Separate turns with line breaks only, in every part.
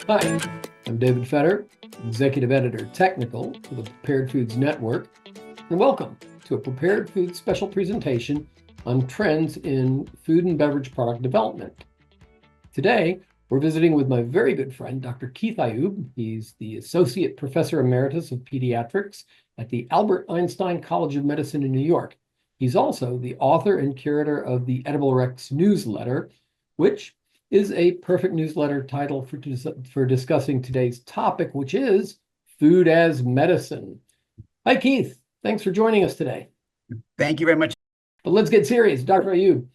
Hi, I'm David Fetter, Executive Editor Technical for the Prepared Foods Network, and welcome to a Prepared Foods special presentation on trends in food and beverage product development. Today, we're visiting with my very good friend, Dr. Keith Ayoob. He's the Associate Professor Emeritus of Pediatrics at the Albert Einstein College of Medicine in New York. He's also the author and curator of the EdibleRx newsletter, which is a perfect newsletter title for discussing today's topic, which is food as medicine. Hi, Keith. Thanks for joining us today.
Thank you very much.
But let's get serious. Dr. Ayoob,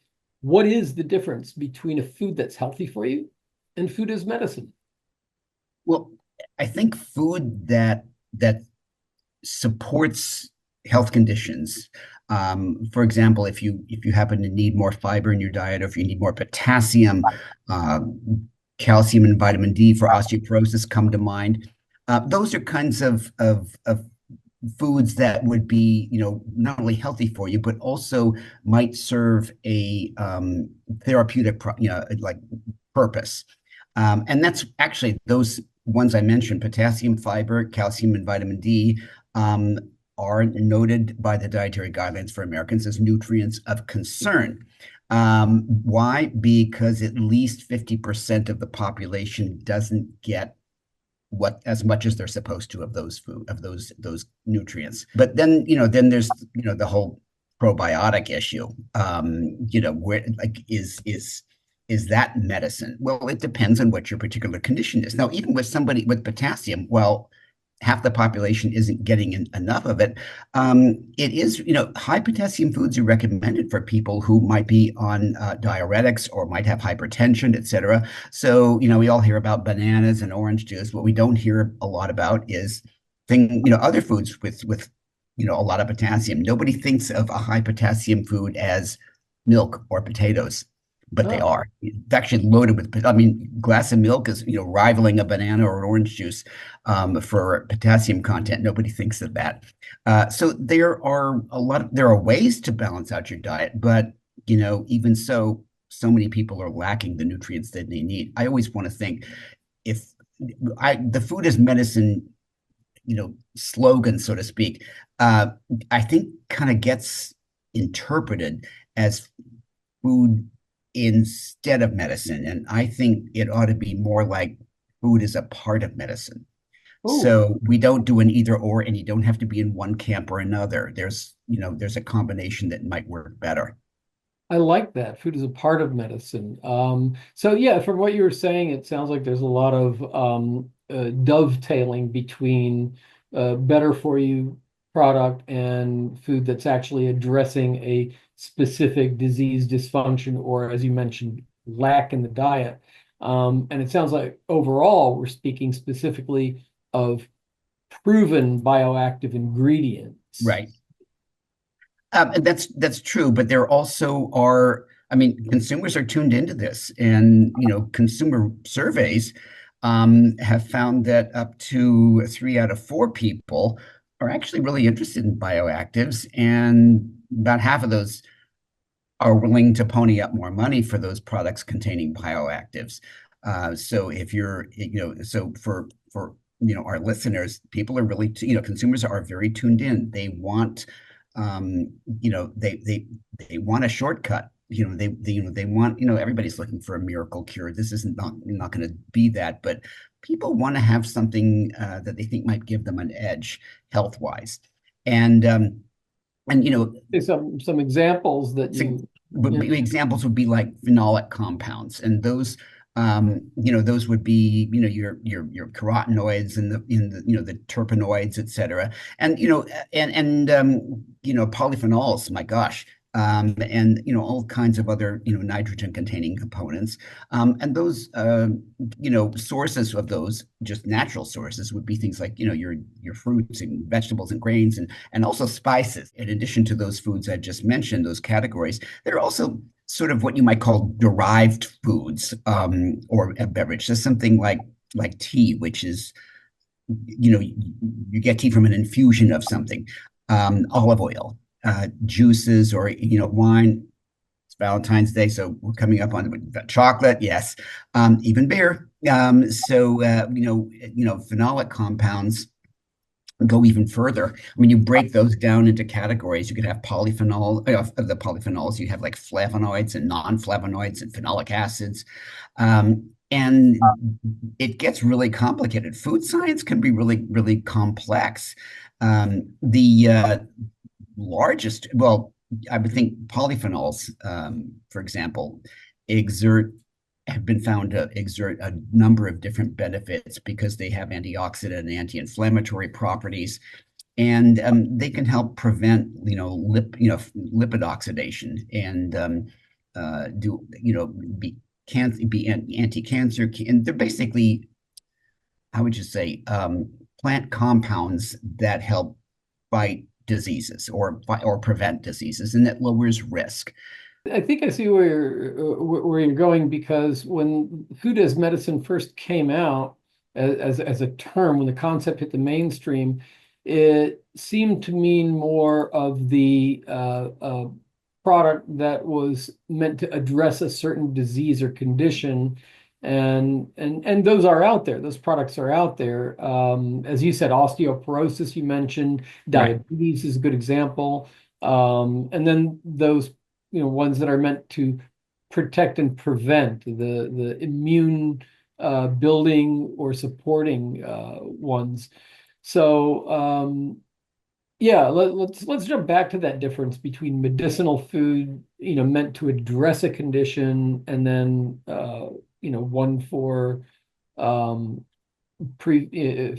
what is the difference between a food that's healthy for you and food as medicine?
Well, I think food that supports health conditions. For example, if you happen to need more fiber in your diet, or if you need more potassium, calcium, and vitamin D for osteoporosis come to mind. Those are kinds of foods that would be, not only healthy for you, but also might serve a therapeutic, purpose. And that's actually those ones I mentioned: potassium, fiber, calcium, and vitamin D. Are noted by the dietary guidelines for Americans as nutrients of concern. Why? Because at least 50% of the population doesn't get as much as they're supposed to of those those nutrients. But then there's the whole probiotic issue. Where is that medicine? Well, it depends on what your particular condition is. Now, even with somebody with potassium, well, half the population isn't getting enough of it. It is, high potassium foods are recommended for people who might be on diuretics or might have hypertension, et cetera. So, we all hear about bananas and orange juice. What we don't hear a lot about is other foods with a lot of potassium. Nobody thinks of a high potassium food as milk or potatoes, but they are. It's actually loaded with, glass of milk is, rivaling a banana or an orange juice for potassium content. Nobody thinks of that. So there are ways to balance out your diet, but, even so many people are lacking the nutrients that they need. I always want to think the food is medicine, slogan, so to speak, I think kind of gets interpreted as food instead of medicine. And I think it ought to be more like food is a part of medicine.
Ooh.
So we don't do an either or, and you don't have to be in one camp or another. There's a combination that might work better.
I like that. Food is a part of medicine. So yeah, from what you were saying, it sounds like there's a lot of dovetailing between better for you product and food that's actually addressing a specific disease dysfunction, or as you mentioned, lack in the diet. And it sounds like overall we're speaking specifically of proven bioactive ingredients.
Right. And that's true, but there also are, consumers are tuned into this, and consumer surveys have found that up to 3 out of 4 people are actually really interested in bioactives, and about half of those are willing to pony up more money for those products containing bioactives. So if you're, so for our listeners, people are really, consumers are very tuned in. They want, they want a shortcut. They want, everybody's looking for a miracle cure. This isn't not going to be that, but people want to have something that they think might give them an edge health-wise. And
some examples that
examples would be like phenolic compounds, and those those would be your carotenoids and the terpenoids, et cetera, and polyphenols, my gosh, and all kinds of other nitrogen containing components, and those sources of those, just natural sources, would be things like your fruits and vegetables and grains, and also spices. In addition to those foods I just mentioned, those categories, there are also sort of what you might call derived foods, or a beverage. So something like tea, which is you get tea from an infusion of something, olive oil, juices, or wine. It's Valentine's Day, so we're coming up on chocolate, yes, even beer. Phenolic compounds go even further. I mean, you break those down into categories. You could have the polyphenols. You have like flavonoids and non-flavonoids and phenolic acids. And it gets really complicated. Food science can be really, really complex. The largest, well, I would think polyphenols, for example, exert have been found to exert a number of different benefits because they have antioxidant and anti-inflammatory properties, and they can help prevent, lipid oxidation and do, be anti-cancer, and they're basically, how would you say, plant compounds that help fight diseases or prevent diseases, and that lowers risk.
I think I see where you're going, because when food as medicine first came out as a term, when the concept hit the mainstream, it seemed to mean more of the product that was meant to address a certain disease or condition, and those are out there. Those products are out there. As you said, osteoporosis, you mentioned,
Right.
diabetes is a good example. And then those, ones that are meant to protect and prevent the immune building or supporting ones. So yeah, let's jump back to that difference between medicinal food, meant to address a condition, and then one for preventing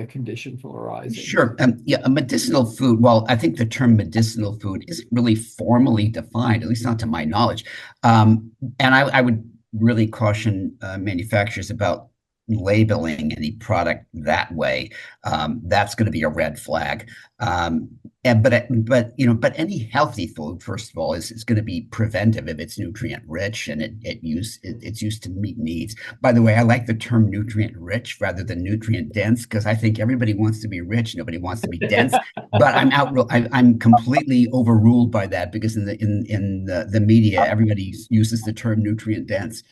a condition from arising.
Sure. Yeah, a medicinal food. Well, I think the term medicinal food isn't really formally defined, at least not to my knowledge. And I would really caution manufacturers about labeling any product that way. That's going to be a red flag. But any healthy food, first of all, is going to be preventive if it's nutrient rich and it's used to meet needs. By the way, I like the term nutrient rich rather than nutrient dense, because I think everybody wants to be rich, nobody wants to be dense. But I'm completely overruled by that, because in the media, everybody uses the term nutrient dense.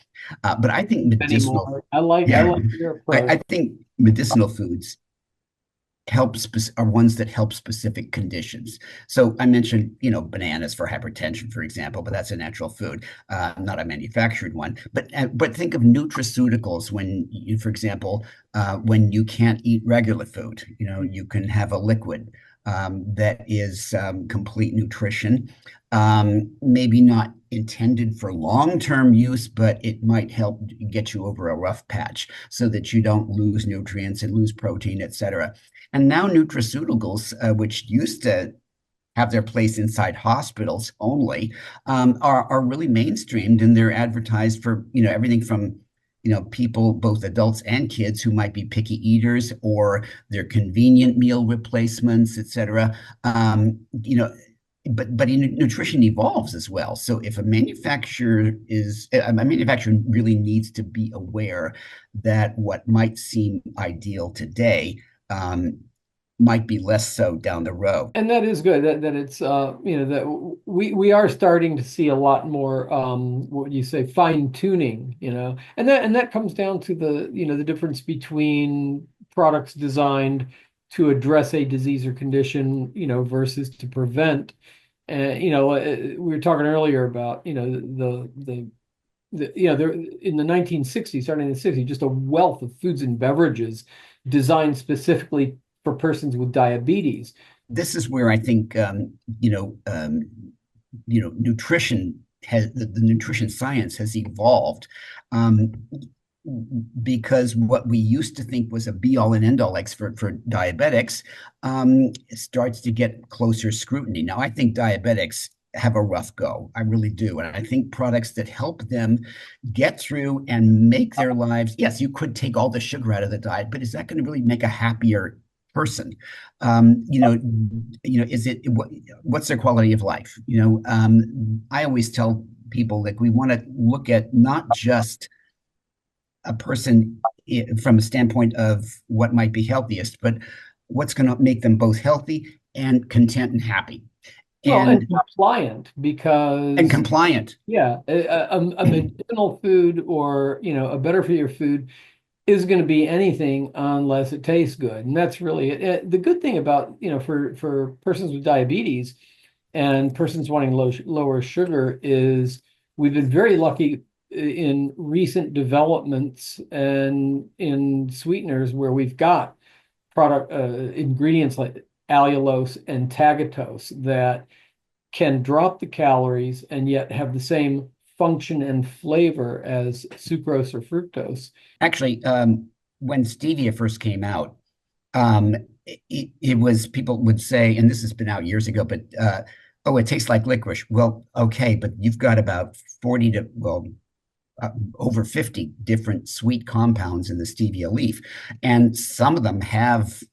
But I think medicinal,
Anymore. I like your approach.
I think medicinal foods are ones that help specific conditions. So I mentioned, bananas for hypertension, for example, but that's a natural food, not a manufactured one. But think of nutraceuticals for example, when you can't eat regular food, you can have a liquid that is complete nutrition, maybe not intended for long-term use, but it might help get you over a rough patch so that you don't lose nutrients and lose protein, et cetera. And now nutraceuticals, which used to have their place inside hospitals only, are really mainstreamed, and they're advertised for, everything from, people, both adults and kids, who might be picky eaters, or they're convenient meal replacements, et cetera. But nutrition evolves as well. So if a manufacturer really needs to be aware that what might seem ideal today might be less so down the road.
And that is good that it's that we are starting to see a lot more what you say, fine tuning, and that comes down to the difference between products designed to address a disease or condition, versus to prevent. And we were talking earlier about there in the 1960s, starting in the 60s, just a wealth of foods and beverages designed specifically for persons with diabetes.
This is where I think nutrition the nutrition science has evolved, because what we used to think was a be all and end all, like for diabetics, starts to get closer scrutiny. Now, I think diabetics have a rough go. I really do. And I think products that help them get through and make their lives, yes, you could take all the sugar out of the diet, but is that going to really make a happier person? What's their quality of life? I always tell people that we want to look at not just a person from a standpoint of what might be healthiest, but what's going to make them both healthy and content and happy.
Well, and
and
compliant
and
because
compliant.
yeah, a medicinal food or a better for your food is going to be anything unless it tastes good, and that's really it. The good thing about for persons with diabetes and persons wanting lower sugar is we've been very lucky in recent developments and in sweeteners where we've got product ingredients like allulose and tagatose that can drop the calories and yet have the same function and flavor as sucrose or fructose.
Actually, when stevia first came out, um, it was people would say, and this has been out years ago, but oh, it tastes like licorice. Well, okay, but you've got about 40 to over 50 different sweet compounds in the stevia leaf, and some of them have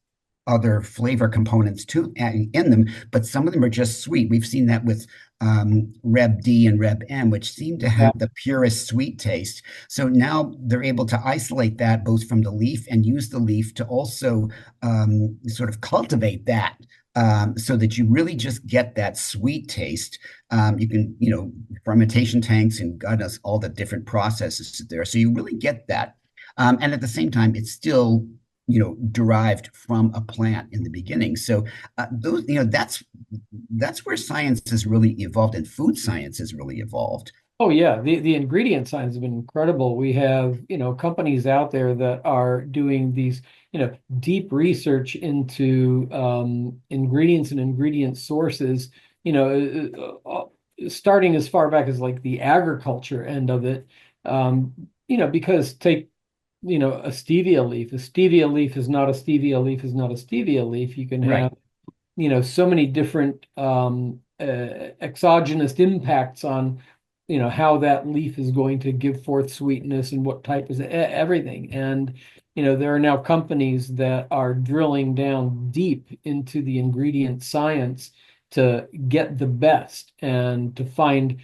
other flavor components too in them, but some of them are just sweet. We've seen that with Reb D and Reb M, which seem to
Yeah.
have the purest sweet taste. So now they're able to isolate that both from the leaf and use the leaf to also sort of cultivate that. So that you really just get that sweet taste. You can, fermentation tanks and God knows all the different processes there. So you really get that. And at the same time, it's still derived from a plant in the beginning. So those, that's where science has really evolved, and food science has really evolved.
Oh yeah, the ingredient science has been incredible. We have, companies out there that are doing these, deep research into ingredients and ingredient sources, starting as far back as like the agriculture end of it. Because take, a stevia leaf. A stevia leaf is not a stevia leaf is not a stevia leaf. You can
Right.
have so many different exogenous impacts on how that leaf is going to give forth sweetness and what type is everything. And there are now companies that are drilling down deep into the ingredient science to get the best and to find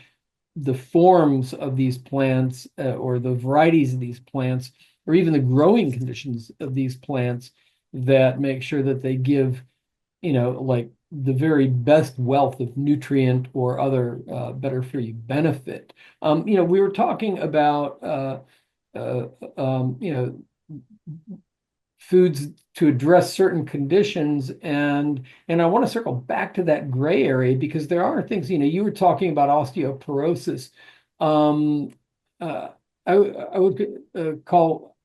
the forms of these plants or the varieties of these plants or even the growing conditions of these plants that make sure that they give like the very best wealth of nutrient or other better for you benefit. We were talking about uh, um, you know, foods to address certain conditions, and I want to circle back to that gray area because there are things, you were talking about osteoporosis. Um, I would call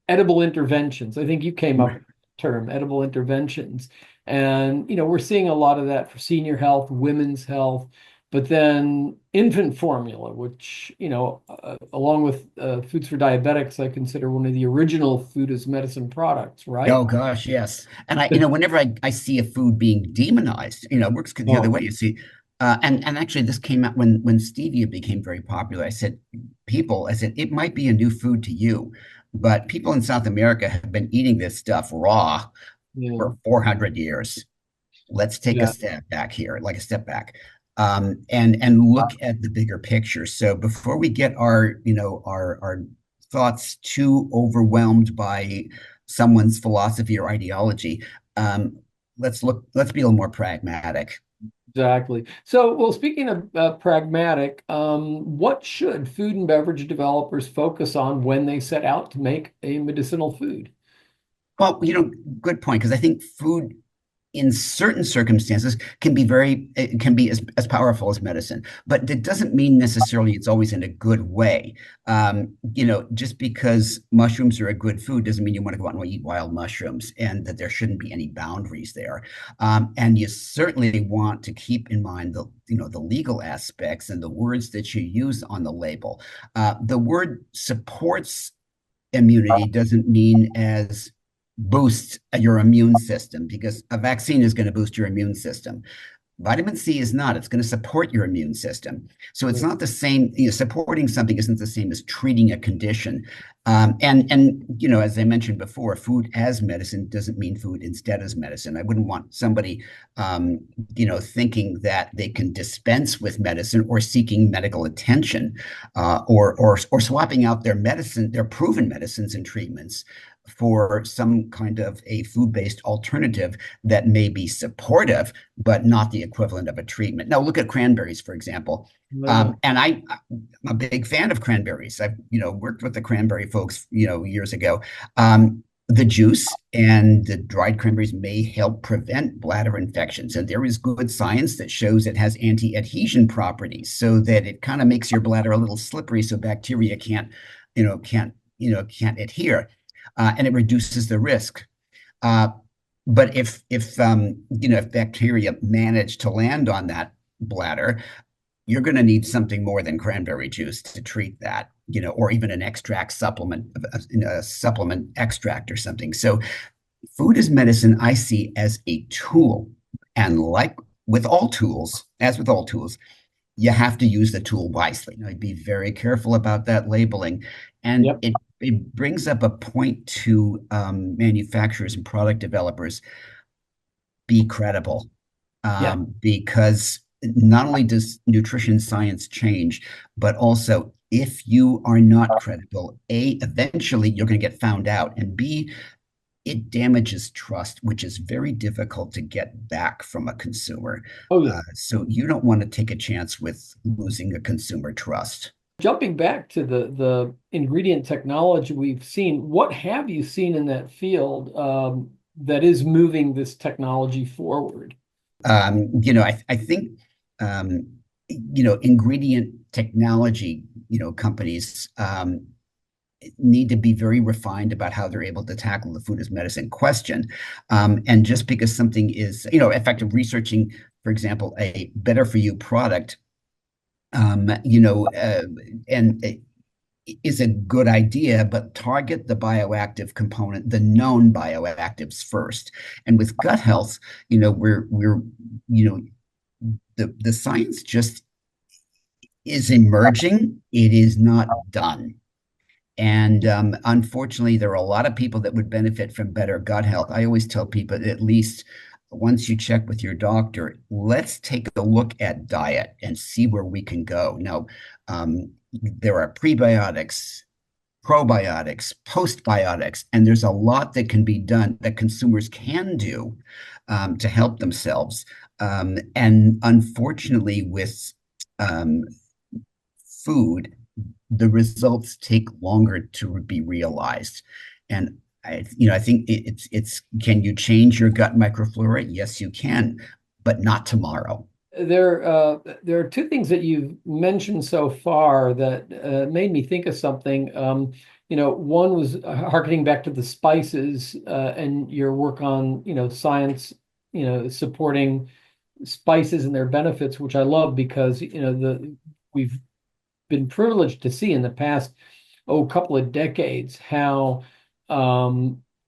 edible interventions. I think you came up with the term edible interventions. And, we're seeing a lot of that for senior health, women's health, but then infant formula, which, along with foods for diabetics, I consider one of the original food as medicine products,
Oh
right?
gosh, yes. And whenever I see a food being demonized, it works the other
Oh,
way. You see, and actually, this came out when stevia became very popular. I said, it might be a new food to you, but people in South America have been eating this stuff raw
yeah,
for 400 years. Let's take a
yeah,
step back here, like a step back, and look at the bigger picture. So before we get our thoughts too overwhelmed by someone's philosophy or ideology, um, let's be a little more pragmatic.
exactly. So, well, speaking of pragmatic, what should food and beverage developers focus on when they set out to make a medicinal food?
Well, good point, because I think food in certain circumstances it can be as powerful as medicine, but it doesn't mean necessarily it's always in a good way. Just because mushrooms are a good food doesn't mean you want to go out and eat wild mushrooms, and that there shouldn't be any boundaries there. And you certainly want to keep in mind the legal aspects and the words that you use on the label. The word supports immunity doesn't mean as boosts your immune system, because a vaccine is going to boost your immune system. Vitamin C is not. It's going to support your immune system. So it's not the same. Supporting something isn't the same as treating a condition. And as I mentioned before, food as medicine doesn't mean food instead as medicine. I wouldn't want somebody, thinking that they can dispense with medicine or seeking medical attention, or swapping out their medicine, their proven medicines and treatments, for some kind of a food-based alternative that may be supportive, but not the equivalent of a treatment. Now, look at cranberries, for example.
I know.
I'm a big fan of cranberries. I've, worked with the cranberry folks, years ago. The juice and the dried cranberries may help prevent bladder infections. And there is good science that shows it has anti-adhesion properties so that it kind of makes your bladder a little slippery so bacteria can't adhere. And it reduces the risk. Uh, but if bacteria manage to land on that bladder, you're going to need something more than cranberry juice to treat that, or even an extract supplement, a supplement extract or something. So food as medicine, I see as a tool. And like with all tools, as with all tools, you have to use the tool wisely. Be very careful about that labeling. And
Yep.
it brings up a point to manufacturers and product developers: be credible,
Yeah.
because not only does nutrition science change, but also if you are not credible, A, eventually you're going to get found out, and B, it damages trust, which is very difficult to get back from a consumer.
Oh, yeah.
So you don't want to take a chance with losing a consumer trust.
Jumping back to the ingredient technology we've seen, what have you seen in that field that is moving this technology forward?
I think, ingredient technology, companies need to be very refined about how they're able to tackle the food as medicine question. And just because something is, effective researching, for example, a better for you product, and is a good idea, but target the bioactive component, the known bioactives first. And with gut health, we're the science just is emerging. It is not done. And unfortunately, there are a lot of people that would benefit from better gut health. I always tell people, at least once you check with your doctor, let's take a look at diet and see where we can go. Now, there are prebiotics, probiotics, postbiotics, and there's a lot that can be done that consumers can do to help themselves. And unfortunately, with food, the results take longer to be realized. And I think it's can you change your gut microflora? Yes, you can, but not tomorrow.
There are two things that you've mentioned so far that made me think of something. One was harkening back to the spices and your work on, science, supporting spices and their benefits, which I love because, we've been privileged to see in the past, couple of decades how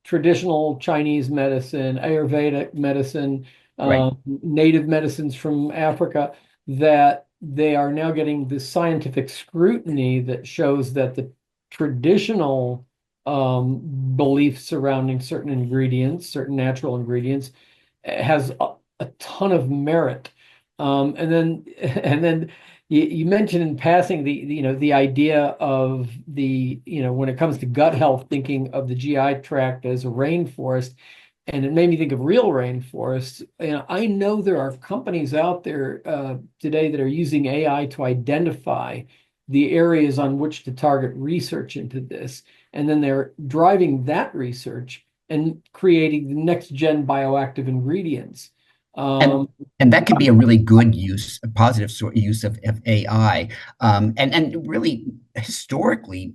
traditional Chinese medicine, Ayurvedic medicine,
Right.
native medicines from Africa, that they are now getting this scientific scrutiny that shows that the traditional beliefs surrounding certain ingredients, certain natural ingredients, has a ton of merit. And then you mentioned in passing the idea of when it comes to gut health, thinking of the GI tract as a rainforest, and it made me think of real rainforests. I know there are companies out there today that are using AI to identify the areas on which to target research into this, and then they're driving that research and creating the next gen bioactive ingredients.
And
Um,
and that can be a really good use, a positive use of AI. And really, historically,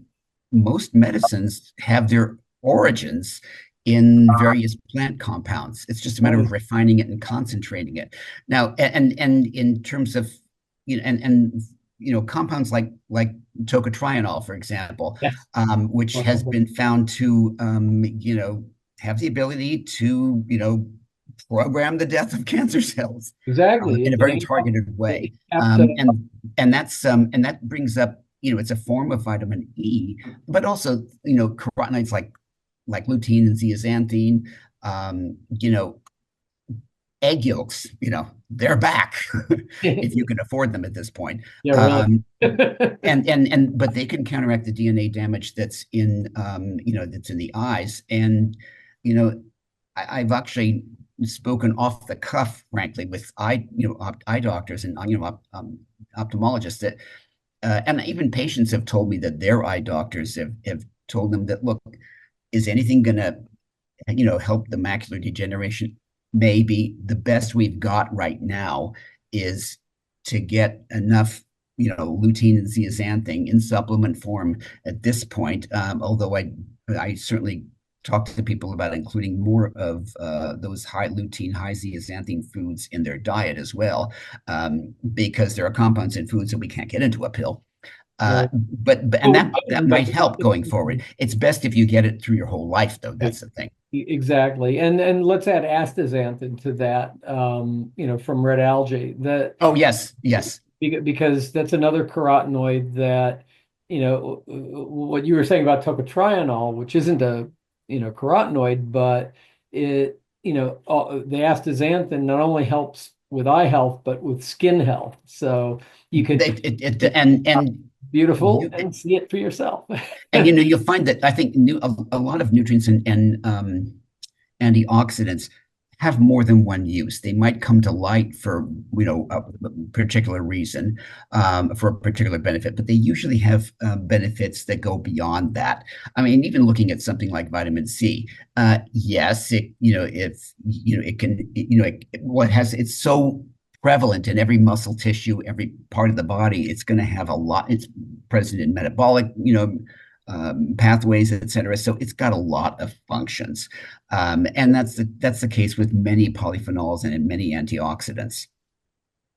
most medicines have their origins in various plant compounds. It's just a matter of refining it and concentrating it. Now, and in terms of, compounds like tocotrienol, for example,
yes.
which has been found to, have the ability to, program the death of cancer cells
Exactly.
in a very targeted way. And that brings up, it's a form of vitamin E, but also, carotenoids like lutein and zeaxanthin, egg yolks, they're back if you can afford them at this point.
Yeah, really.
Um, but they can counteract the DNA damage that's that's in the eyes. And I've actually spoken off the cuff, frankly, with eye doctors and ophthalmologists that, and even patients have told me that their eye doctors have told them that, look, is anything going to help the macular degeneration? Maybe. The best we've got right now is to get enough lutein and zeaxanthin in supplement form at this point. Although I certainly talk to people about including more of those high lutein, high zeaxanthin foods in their diet as well, because there are compounds in foods that we can't get into a pill.
Right.
And
Oh,
that might help going forward. It's best if you get it through your whole life, though. That's the thing.
exactly. And let's add astaxanthin to that, from red algae.
Oh, yes, yes.
Because that's another carotenoid that, what you were saying about tocotrienol, which isn't a, carotenoid, but the astaxanthin not only helps with eye health, but with skin health. So you could
And
beautiful
you
and see it for yourself.
and you'll find that I think a lot of nutrients and antioxidants have more than one use. They might come to light for a particular reason, for a particular benefit, but they usually have benefits that go beyond that. I mean, even looking at something like vitamin C, yes, it can it's so prevalent in every muscle tissue, every part of the body. It's going to have a lot. It's present in metabolic, pathways, et cetera. So it's got a lot of functions. And that's the case with many polyphenols and in many antioxidants.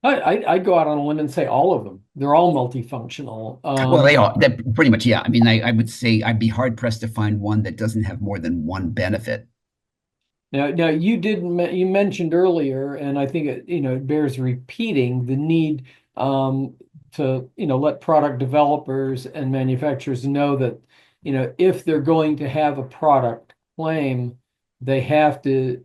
I'd go out on a limb and say all of them. They're all multifunctional.
Well, they are. That pretty much, yeah. I mean, I would say I'd be hard pressed to find one that doesn't have more than one benefit.
Now you mentioned earlier, and I think it bears repeating the need to let product developers and manufacturers know that if they're going to have a product claim, they have to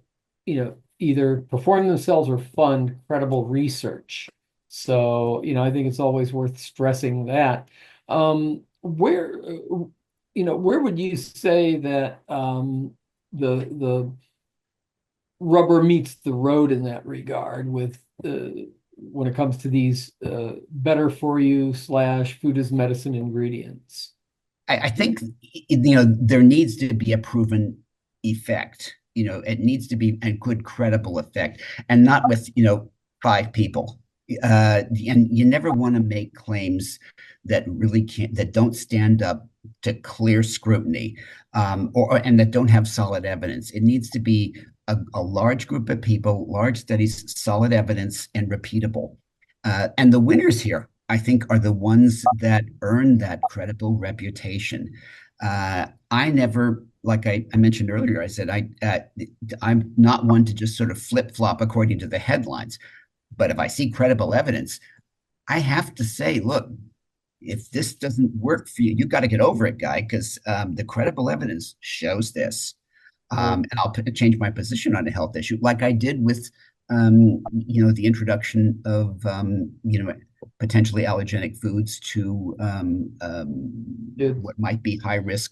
either perform themselves or fund credible research. So I think it's always worth stressing that. Where would you say that the rubber meets the road in that regard with when it comes to these better for you / food as medicine ingredients?
I think there needs to be a proven effect. It needs to be a good, credible effect, and not with 5 people. And you never want to make claims that really can't, that don't stand up to clear scrutiny, and that don't have solid evidence. It needs to be a large group of people, large studies, solid evidence, and repeatable. And the winners here, I think, are the ones that earn that credible reputation. I never, like I mentioned earlier, I said I'm not one to just sort of flip flop according to the headlines. But if I see credible evidence, I have to say, look, if this doesn't work for you, you've got to get over it, guy, because the credible evidence shows this. And I'll change my position on a health issue, like I did with, the introduction of, potentially allergenic foods to what might be high risk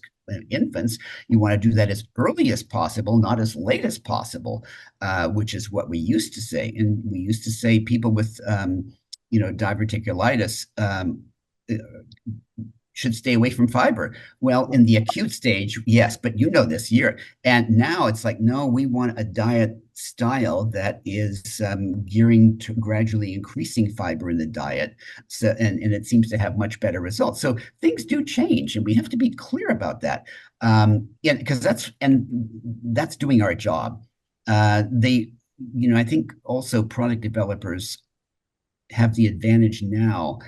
infants. You want to do that as early as possible, not as late as possible, which is what we used to say. And we used to say people with, diverticulitis should stay away from fiber. Well, in the acute stage, yes, but this year. And now it's like, no, we want a diet style that is gearing to gradually increasing fiber in the diet. So, and it seems to have much better results. So things do change, and we have to be clear about that. Because that's doing our job. I think also product developers have the advantage now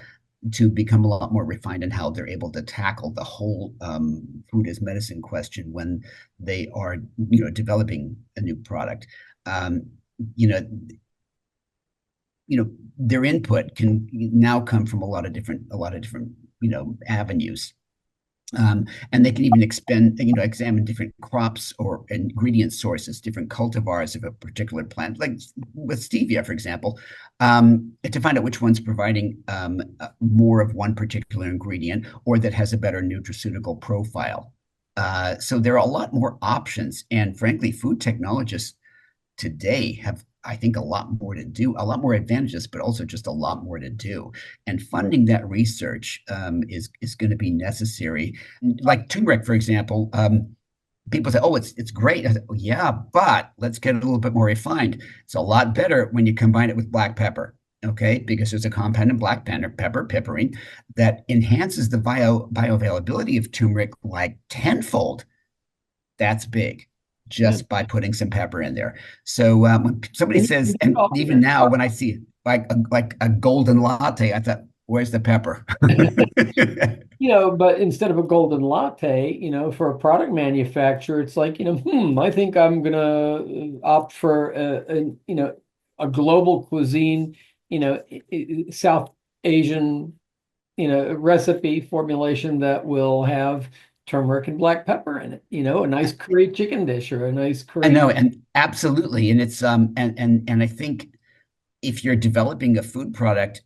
to become a lot more refined in how they're able to tackle the whole food as medicine question when they are, developing a new product. Their input can now come from a lot of different, avenues. And they can even examine different crops or ingredient sources, different cultivars of a particular plant, like with stevia, for example, to find out which one's providing more of one particular ingredient or that has a better nutraceutical profile. So there are a lot more options. And frankly, food technologists today have, I think, a lot more to do, a lot more advantages, but also just a lot more to do. And funding that research is going to be necessary. Like turmeric, for example, people say, "Oh, it's great." I said, "Oh, yeah, but let's get it a little bit more refined. It's a lot better when you combine it with black pepper." Okay, because there's a compound in black pepper, piperine, that enhances the bioavailability of turmeric like tenfold. That's big
Yeah.
just by putting some pepper in there. So when somebody
And
says, and even now when I see like a golden latte, I thought, where's the pepper?
But instead of a golden latte, for a product manufacturer, it's like, I think I'm gonna opt for a global cuisine, South Asian, recipe formulation that will have turmeric and black pepper in it, a nice curry chicken dish or a nice
I
curry.
know, and absolutely, and it's and I think if you're developing a food product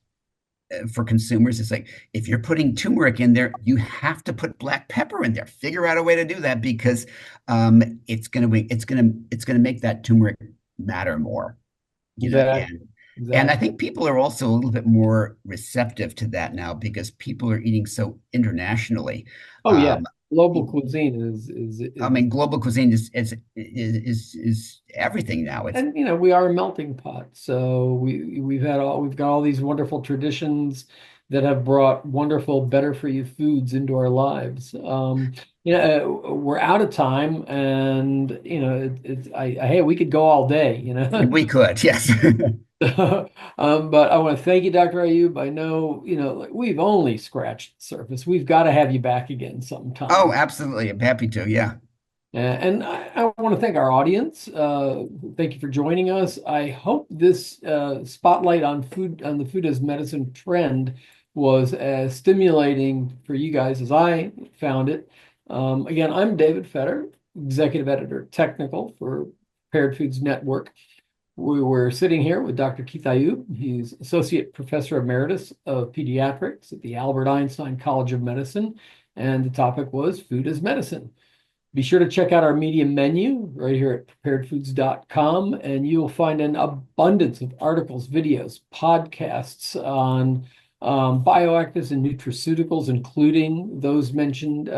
for consumers, it's like if you're putting turmeric in there, you have to put black pepper in there. Figure out a way to do that because it's gonna make that turmeric matter more,
Exactly.
and I
Exactly.
think people are also a little bit more receptive to that now because people are eating so internationally.
Oh yeah.
Um,
Global cuisine is
I
is
mean, global cuisine is everything now. It's
and we are a melting pot. So we've got all these wonderful traditions that have brought wonderful, better for you foods into our lives. We're out of time, and hey, we could go all day,
we could, yes.
But I want to thank you, Dr. Ayoob. I know, like, we've only scratched the surface. We've got to have you back again
Oh,
sometime.
absolutely. I'm happy to. Yeah.
And I want to thank our audience. Thank you for joining us. I hope this spotlight on the food as medicine trend was as stimulating for you guys as I found it. Again, I'm David Fetter, Executive Editor Technical for Prepared Foods Network. We were sitting here with Dr. Keith Ayoob. He's Associate Professor Emeritus of Pediatrics at the Albert Einstein College of Medicine, and the topic was food as medicine. Be sure to check out our media menu right here at preparedfoods.com, and you will find an abundance of articles, videos, podcasts on bioactives and nutraceuticals, including those mentioned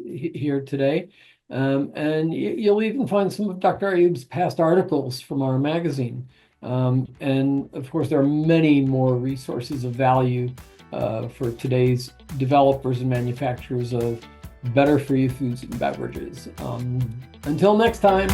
here today. And you'll even find some of Dr. Ayub's past articles from our magazine. And of course, there are many more resources of value for today's developers and manufacturers of better for you foods and beverages. Until next time.